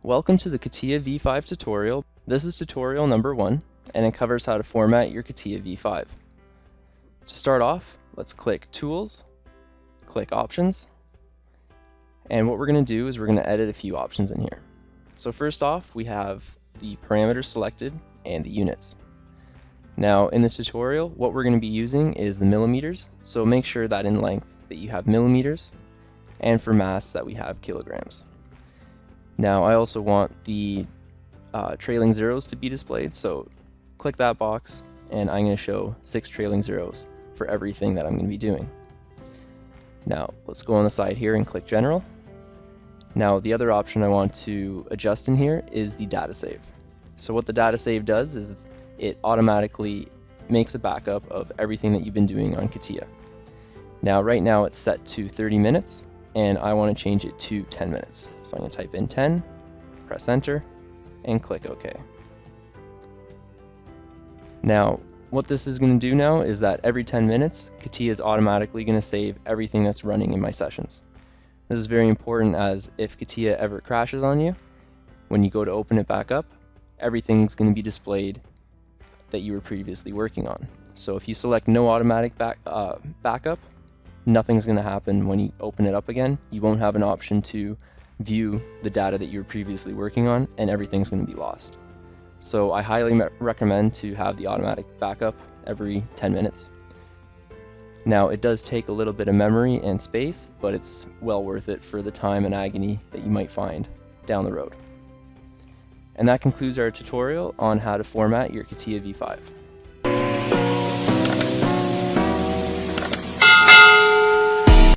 Welcome to the Catia v5 tutorial. This is tutorial number 1, and it covers how to format your Catia v5. To start off, let's click Tools, click Options, and what we're going to do is we're going to edit a few options in here. So first off, we have the parameters selected and the units. Now in this tutorial, what we're going to be using is the millimeters, so make sure that in length that you have millimeters, and for mass that we have kilograms. Now I also want the trailing zeros to be displayed, so click that box and I'm going to show 6 trailing zeros for everything that I'm going to be doing. Now let's go on the side here and click General. Now the other option I want to adjust in here is the data save. So what the data save does is it automatically makes a backup of everything that you've been doing on Catia. Now right now it's set to 30 minutes and I want to change it to 10 minutes. So I'm going to type in 10, press enter, and click OK. Now what this is going to do now is that every 10 minutes Catia is automatically going to save everything that's running in my sessions. This is very important, as if Catia ever crashes on you, when you go to open it back up, everything's going to be displayed that you were previously working on. So if you select no automatic backup, nothing's going to happen when you open it up again. You won't have an option to view the data that you were previously working on, and everything's going to be lost. So I highly recommend to have the automatic backup every 10 minutes. Now it does take a little bit of memory and space, but it's well worth it for the time and agony that you might find down the road. And that concludes our tutorial on how to format your Catia v5.